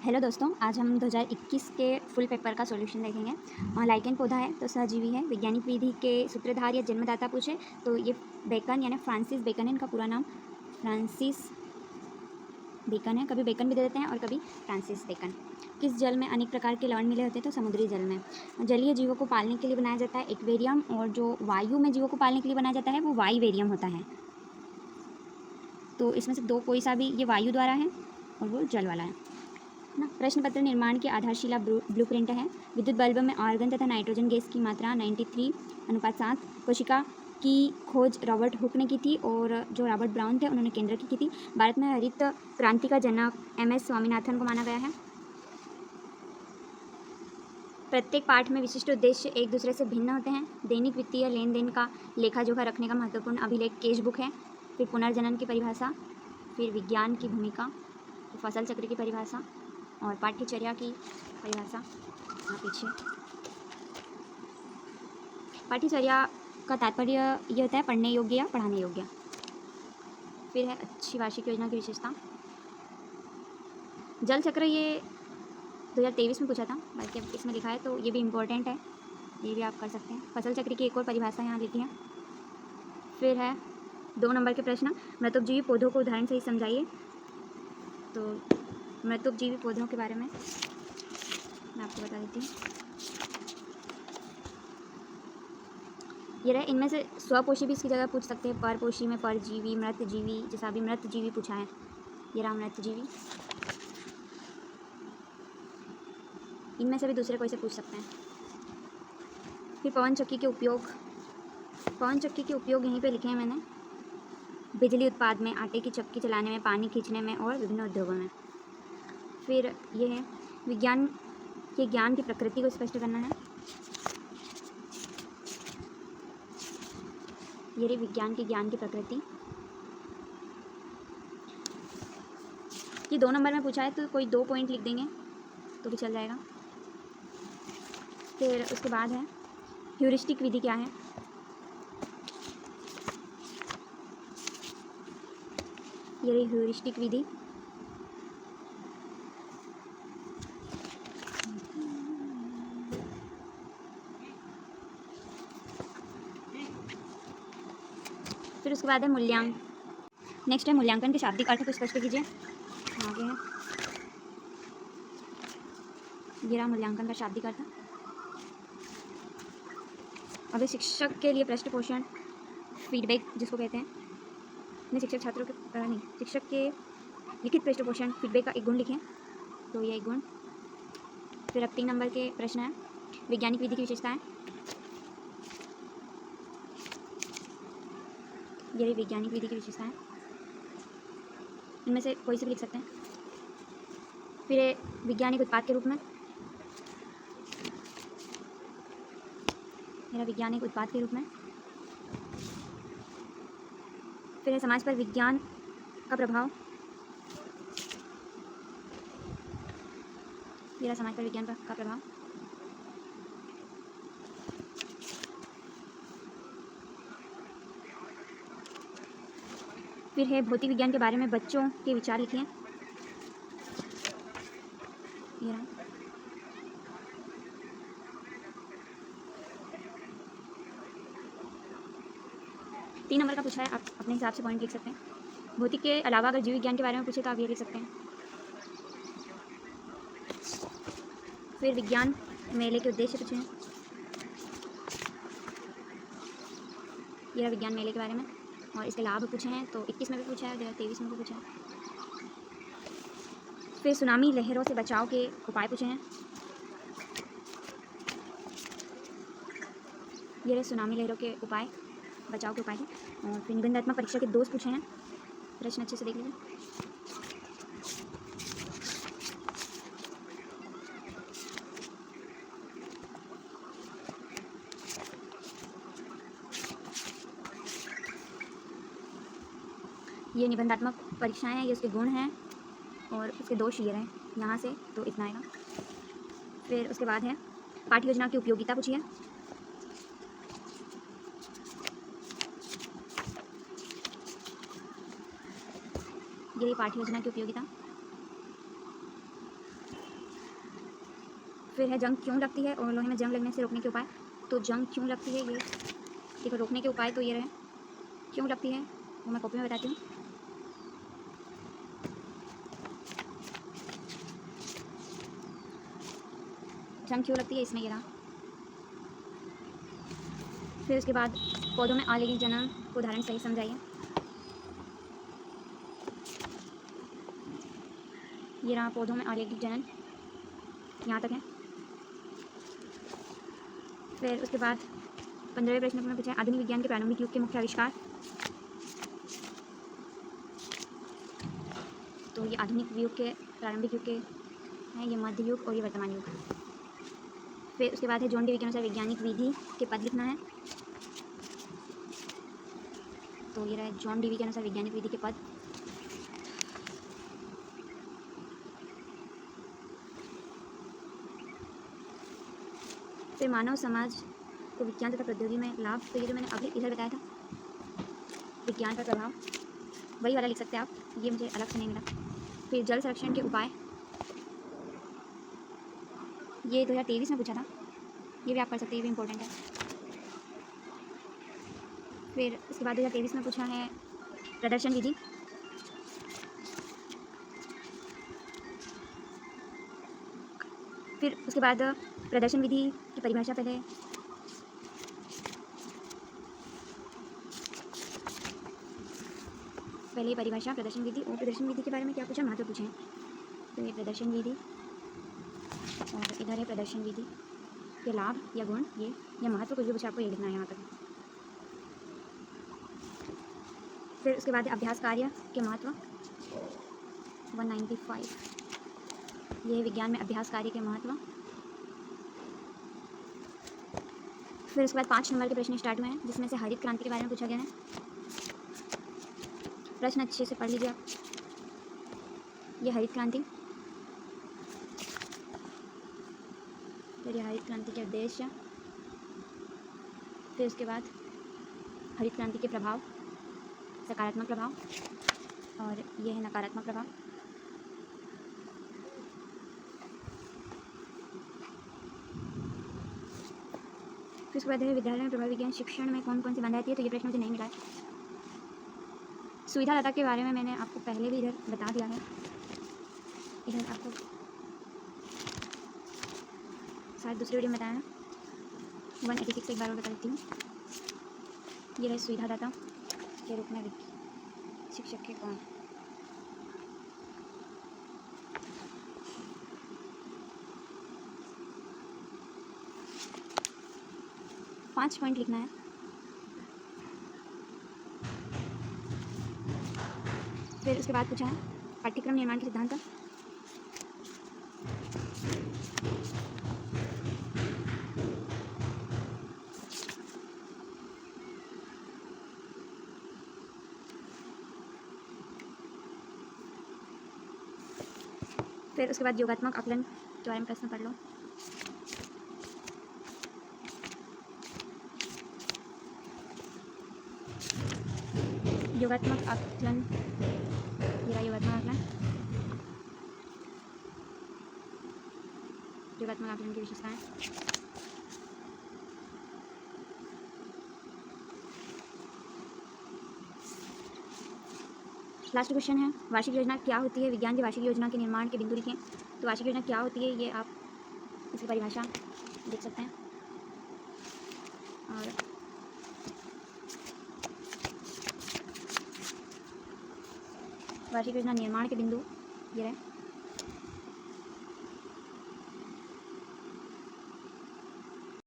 Hello दोस्तों, आज हम 2021 के फुल पेपर का सॉल्यूशन देखेंगे। लाइकेन पौधा है तो सहजीवी है। वैज्ञानिक विधि के सूत्रधार या जन्मदाता पूछे तो ये बेकन यानी फ्रांसिस बेकन है। इनका पूरा नाम फ्रांसिस बेकन है। कभी बेकन भी दे देते हैं और कभी फ्रांसिस बेकन। किस जल में अनेक प्रकार के लवण मिले होते हैं? तो समुद्री जल में। जलीय जीवों को पालने के लिए बनाया जाता है एक्वेरियम, और जो वायु में जीवों को पालने के लिए बनाया जाता है वो वायुवेरियम होता है। तो इसमें से दो कोई सा भी, ये वायु द्वारा है और वो जल वाला है ना। प्रश्न पत्र निर्माण की आधारशिला ब्लूप्रिंट है। विद्युत बल्ब में आर्गन तथा नाइट्रोजन गैस की मात्रा 93:7। कोशिका की खोज रॉबर्ट हुक ने की थी, और जो रॉबर्ट ब्राउन थे उन्होंने केंद्र की थी। भारत में हरित क्रांति का जनक MS स्वामीनाथन को माना गया है। प्रत्येक पाठ में विशिष्ट उद्देश्य एक दूसरे से भिन्न होते हैं। दैनिक वित्तीय लेन देन का लेखा जोखा रखने का महत्वपूर्ण अभिलेख केश बुक है। फिर पुनर्जनन की परिभाषा, फिर विज्ञान की भूमिका, फसल चक्र की परिभाषा और पाठ्यचर्या की परिभाषा यहाँ पीछे। पाठ्यचर्या का तात्पर्य यह होता है पढ़ने योग्य या पढ़ाने योग्य। फिर है अच्छी वार्षिक योजना की विशेषता। जल चक्र ये 2023 में पूछा था, बल्कि अब इसमें लिखा है तो ये भी इम्पोर्टेंट है, ये भी आप कर सकते हैं। फसल चक्र की एक और परिभाषा यहाँ लिखी है। फिर है 2 नंबर के प्रश्न, मृतोपजीवी पौधों को उदाहरण से ही समझाइए। तो मृतोपजीवी पौधों के बारे में मैं आपको बता देती हूँ। ये रहे, इनमें से स्वपोषी भी इसकी जगह पूछ सकते हैं। परपोषी में परजीवी, मृतजीवी, जैसा अभी मृतजीवी पूछा है, ये रहा मृतजीवी। इनमें से भी दूसरे कोई से पूछ सकते हैं। फिर पवन चक्की के उपयोग। पवन चक्की के उपयोग यहीं पे लिखे हैं मैंने। बिजली उत्पाद में, आटे की चक्की चलाने में, पानी खींचने में और विभिन्न उद्योगों में। फिर ये है विज्ञान के ज्ञान की प्रकृति को स्पष्ट करना है। ये रही विज्ञान के ज्ञान की प्रकृति। ये 2 नंबर में पूछा है तो कोई 2 पॉइंट लिख देंगे तो भी चल जाएगा। फिर उसके बाद है ह्यूरिस्टिक विधि क्या है। ये रही ह्यूरिस्टिक विधि। फिर उसके बाद है मूल्यांकन। नेक्स्ट है मूल्यांकन के शाब्दिक अर्थ को स्पष्ट कीजिए। आगे है, ये रहा मूल्यांकन का शाब्दिक अर्थ। अभी शिक्षक के लिए पृष्ठ पोषण, फीडबैक जिसको कहते हैं, नहीं शिक्षक छात्रों के नहीं, शिक्षक के लिखित पृष्ठ पोषण फीडबैक का एक गुण लिखें, तो ये एक गुण। फिर अब 3 नंबर के प्रश्न है वैज्ञानिक विधि की विशेषताएं। ये रही वैज्ञानिक विधि की विशेषताएं, इनमें से कोई से भी लिख सकते हैं। फिर वैज्ञानिक उत्पाद के रूप में, मेरा वैज्ञानिक उत्पाद के रूप में। फिर है समाज पर विज्ञान का प्रभाव। मेरा समाज पर विज्ञान का प्रभाव। फिर है भौतिक विज्ञान के बारे में बच्चों के विचार लिखिए। ये रहा। तीन नंबर का पूछा है, आप अपने हिसाब से पॉइंट लिख सकते हैं। भौतिक के अलावा अगर जीव विज्ञान के बारे में पूछे तो आप ये लिख सकते हैं। फिर विज्ञान मेले के उद्देश्य पूछे हैं। ये रहा विज्ञान मेले के बारे में, और इसके लाभ पूछे हैं तो 21 में भी पूछा है, 2023 में भी पूछा है। फिर सुनामी लहरों से बचाव के उपाय पूछे हैं। ये रहे सुनामी लहरों के उपाय, बचाव के उपाय हैं। और फिर निबंधात्मक परीक्षा के दोष पूछे हैं। प्रश्न अच्छे से देख लीजिए। ये निबंधात्मक परीक्षाएं हैं, ये उसके गुण हैं, और उसके दोष ये रहे यहाँ से, तो इतना आएगा। फिर उसके बाद है पाठ्य योजना की उपयोगिता पूछिए। ये पाठ्य योजना की उपयोगिता। फिर है जंग क्यों लगती है और लोहे में जंग लगने से रोकने के उपाय। तो जंग क्यों लगती है, ये देखो रोकने के उपाय तो ये रहे, क्यों लगती है वो मैं कॉपी में बताती हूँ। जंग क्यों लगती है इसमें ये रहा। फिर उसके बाद पौधों में आलैंगिक जनन को उदाहरण सही समझाइए। ये रहा पौधों में आलैंगिक जनन, यहाँ तक है। फिर उसके बाद 15वें प्रश्न में पूछा है आधुनिक विज्ञान के प्रारंभिक युग के मुख्य आविष्कार। तो ये आधुनिक युग के प्रारंभिक युग के हैं, ये मध्य युग और ये वर्तमान युग। फिर उसके बाद है जॉन डीवी के अनुसार वैज्ञानिक विधि के पद लिखना है। तो ये रहा जॉन डीवी के अनुसार वैज्ञानिक विधि के पद। फिर मानव समाज को विज्ञान तथा प्रौद्योगिकी में लाभ, तो ये जो मैंने अभी इधर बताया था विज्ञान का प्रभाव, वही वाला लिख सकते हैं आप, ये मुझे अलग से नहीं मिला। फिर जल संरक्षण के उपाय, ये 2023 में पूछा था, ये भी आप कर सकते हैं, ये भी इम्पोर्टेंट है। फिर उसके बाद 2023 में पूछा है प्रदर्शन विधि। फिर उसके बाद प्रदर्शन विधि की परिभाषा पहले परिभाषा प्रदर्शन विधि, और प्रदर्शन विधि के बारे में क्या पूछा, महत्व पूछे हैं। तो ये प्रदर्शन विधि और इधर है प्रदर्शन विधि के लाभ या गुण, ये महत्व कुछ भी पूछा आपको ये लिखना है यहाँ तक। फिर उसके बाद अभ्यास कार्य के महत्व 195, ये है विज्ञान में अभ्यास कार्य के महत्व। फिर उसके बाद 5 नंबर के प्रश्न स्टार्ट हुए हैं, जिसमें से हरित क्रांति के बारे में पूछा गया है। प्रश्न अच्छे से पढ़ लीजिए आप। ये हरित क्रांति, फिर ये हरित क्रांति के उद्देश्य, फिर उसके बाद हरित क्रांति के प्रभाव, सकारात्मक प्रभाव और ये है नकारात्मक प्रभाव। फिर उसके बाद है विद्यालय में प्रभावी विज्ञान शिक्षण में कौन कौन सी बाधाएं आती है। तो ये प्रश्न मुझे नहीं मिला है। सुविधादाता के बारे में मैंने आपको पहले भी इधर बता दिया है, इधर आपको शायद दूसरी वीडियो में बताया ना, 186 एक बार और बता देती हूँ। ये रहे सुविधादाता के रूप में शिक्षक के कौन। पाँच पॉइंट लिखना है। फिर उसके बाद पूछा है पाठ्यक्रम निर्माण के सिद्धांत। फिर उसके बाद योगात्मक आकलन के बारे में प्रश्न पढ़ लो। योगात्मक आकलन, ये योगात्मक आकलन, योगात्मक आकलन की विशेषताएं। लास्ट क्वेश्चन है वार्षिक योजना क्या होती है। विज्ञान की वार्षिक योजना के निर्माण के बिंदु लिखें। तो वार्षिक योजना क्या होती है ये आप इसकी परिभाषा देख सकते हैं। और वार्षिक योजना निर्माण के बिंदु ये रहे।